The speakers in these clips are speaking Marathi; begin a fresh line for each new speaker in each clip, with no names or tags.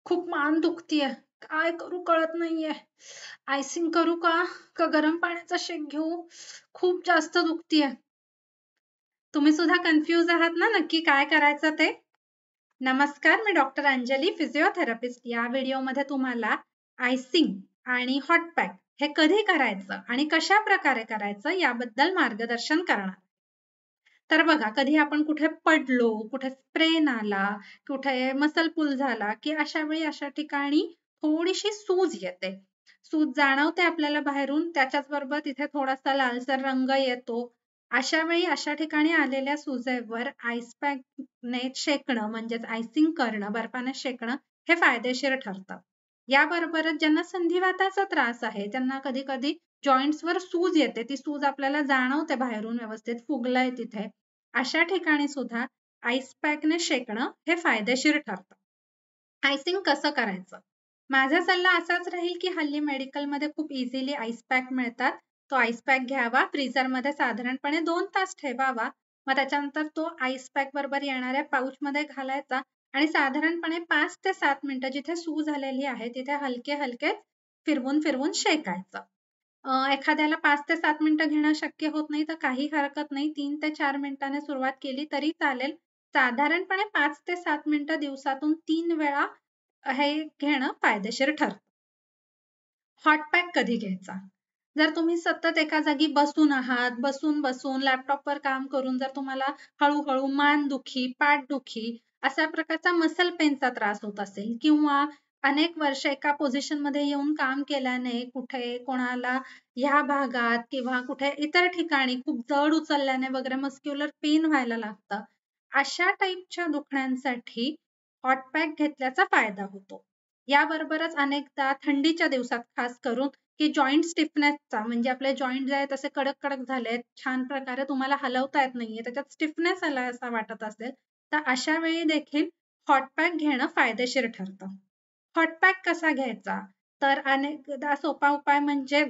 खूप मान दुखतीये. काय करू कळत नाहीये. आयसिंग करू का? का गरम पाण्याचा शेक घेऊ? खूप जास्त दुखतीये. तुम्ही सुद्धा कन्फ्यूज आहात ना नक्की काय करायचं ते? नमस्कार, मी डॉक्टर अंजली, फिजिओथेरपिस्ट. या व्हिडिओमध्ये तुम्हाला आयसिंग आणि हॉट पॅक हे कधी करायचं आणि कशा प्रकारे करायचं याबद्दल मार्गदर्शन करणार. तर बघा, कधी आपण कुठे पडलो, कुठे स्प्रेन आला, कुठे मसल पुल झाला, की अशा वेळी अशा ठिकाणी थोडीशी सूज येते. सूज जाणवते आपल्याला बाहेरून, त्याच्याच बरोबर तिथे थोडासा लालसर रंग येतो. अशा वेळी अशा ठिकाणी आलेल्या सुजेवर आईस पॅकने शेकणं म्हणजेच आयसिंग करणं, बर्फाने शेकणं हे फायदेशीर ठरतं. याबरोबरच ज्यांना संधिवाताचा त्रास आहे, त्यांना कधी कधी जॉईंट्सवर सूज येते. ती सूज आपल्याला जाणवते बाहेरून व्यवस्थित फुगलंय तिथे. अशा ठिकाणी सुद्धा आईस पॅकने शेकणं हे फायदेशीर ठरतं. आयसिंग कसं करायचं? माझा सल्ला असाच राहील की हल्ली मेडिकलमध्ये खूप इझिली आईस पॅक मिळतात. तो आईस पॅक घ्यावा, फ्रीझरमध्ये साधारणपणे 2 तास ठेवावा. मग त्याच्यानंतर तो आईस पॅक बरोबर येणाऱ्या पाऊचमध्ये घालायचा आणि साधारणपणे 5 ते 7 मिनिटं जिथे सूज झालेली आहे तिथे हलके हलके फिरवून फिरवून शेकायचं. एखाद्याला 5 ते 7 मिनिटं घेणं शक्य होत नाही तर काही हरकत नाही. 3 ते 4 मिनिटांनी सुरुवात केली तरी चालेल. साधारणपणे 5 ते 7 मिनिटं दिवसातून 3 वेळा हे घेणं फायदेशीर ठरतं. हॉट पॅक कधी घ्यायचा? जर तुम्ही सतत एका जागी बसून आहात, बसून लॅपटॉपवर काम करून जर तुम्हाला हळूहळू मानदुखी, पाठदुखी अशा प्रकारचा मसल पेनचा त्रास होत असेल किंवा अनेक वर्ष एका पोझिशनमध्ये येऊन काम केल्याने कुठे कोणाला ह्या भागात किंवा कुठे इतर ठिकाणी खूप जड उचलल्याने वगैरे मस्क्युलर पेन व्हायला लागतं. अशा टाईपच्या दुखण्यांसाठी हॉट पॅक घेतल्याचा फायदा होतो. याबरोबरच अनेकदा थंडीच्या दिवसात खास करून की जॉईंट स्टिफनेसचा म्हणजे आपले जॉईंट जे आहेत तसे कडक कडक झालेत, छान प्रकारे तुम्हाला हलवता येत नाहीये, त्याच्यात स्टिफनेस आलाय असं वाटत असेल, तर अशा वेळी देखील हॉट पॅक घेणं फायदेशीर ठरतं. हॉट पॅक कसा घ्यायचा? तर अनेकदा सोपा उपाय म्हणजे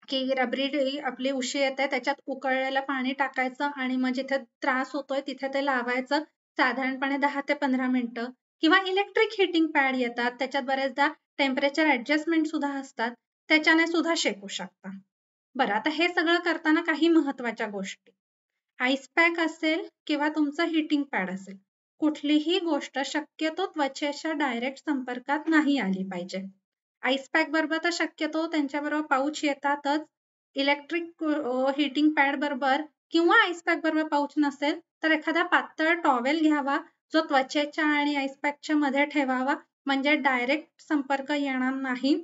की रबरी आपली उशी येते त्याच्यात उकळलेलं पाणी टाकायचं आणि मग जिथे त्रास होतोय तिथे ते लावायचं साधारणपणे 10 ते 15 मिनिटं किंवा इलेक्ट्रिक हिटिंग पॅड येतात त्याच्यात बरेचदा टेम्परेचर ऍडजस्टमेंट सुद्धा असतात त्याच्याने सुद्धा शेकू शकता. बरं, आता हे सगळं करताना काही महत्वाच्या गोष्टी. आईस पॅक असेल किंवा तुमचं हिटिंग पॅड असेल, कुठलीही गोष्ट शक्यतो त्वचेच्या डायरेक्ट संपर्कात नाही आली पाहिजे. आईस पॅक बरोबर तर शक्यतो त्यांच्याबरोबर पाऊच येतातच. इलेक्ट्रिक हिटिंग पॅड बरोबर किंवा आईस पॅक बरोबर पाऊच नसेल तर एखादा पातळ टॉवेल घ्यावा जो त्वचेच्या आणि आईस पॅकच्या मध्ये ठेवावा म्हणजे डायरेक्ट संपर्क येणार नाही.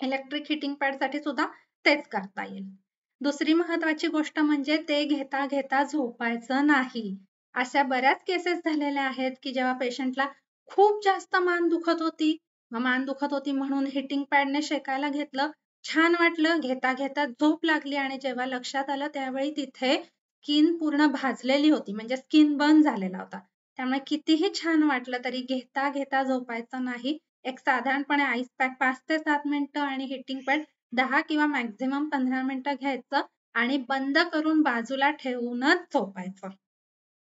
इलेक्ट्रिक हिटिंग पॅड साठी सुद्धा तेच करता येईल. दुसरी महत्वाची गोष्ट म्हणजे ते घेता घेता झोपायचं नाही. अशा बऱ्याच केसेस झालेल्या आहेत की जेव्हा पेशंटला खूप जास्त मान दुखत होती, मान दुखत होती म्हणून हिटिंग पॅडने शेकायला घेतलं, छान वाटलं, घेता घेता झोप लागली आणि जेव्हा लक्षात आलं त्यावेळी तिथे स्किन पूर्ण भाजलेली होती म्हणजे स्किन बर्न झालेला होता. त्यामुळे कितीही छान वाटलं तरी घेता घेता झोपायचं नाही. एक साधारणपणे आईस पॅक 5 ते 7 मिनिटं आणि हिटिंग पॅड 10 किंवा मॅक्झिमम 15 मिनिटं घ्यायचं आणि बंद करून बाजूला ठेवूनच झोपायचं.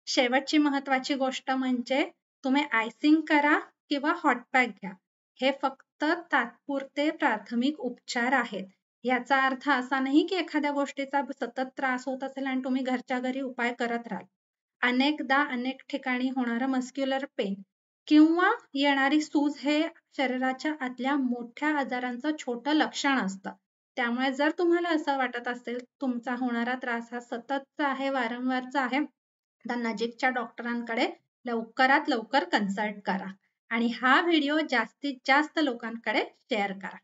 शेवटची महत्वाची गोष्ट म्हणजे तुम्ही आयसिंग करा किंवा हॉट पॅक घ्या. हे फक्त तात्पुरते प्राथमिक उपचार आहेत. याचा अर्थ असा नाही की एखाद्या गोष्टीचा सतत त्रास होत असेल आणि तुम्ही घरच्या घरी उपाय करत राहाल. अनेकदा अनेक ठिकाणी होणारं मस्क्युलर पेन किंवा येणारी सूज हे शरीराच्या आतल्या मोठ्या आजारांचं छोटं लक्षण असतं. त्यामुळे जर तुम्हाला असं वाटत असेल तुमचा होणारा त्रास हा सततचा आहे, वारंवारचा आहे, तर नजीकच्या डॉक्टरांकडे लवकरात लवकर कन्सल्ट करा आणि हा व्हिडिओ जास्तीत जास्त लोकांकडे शेअर करा.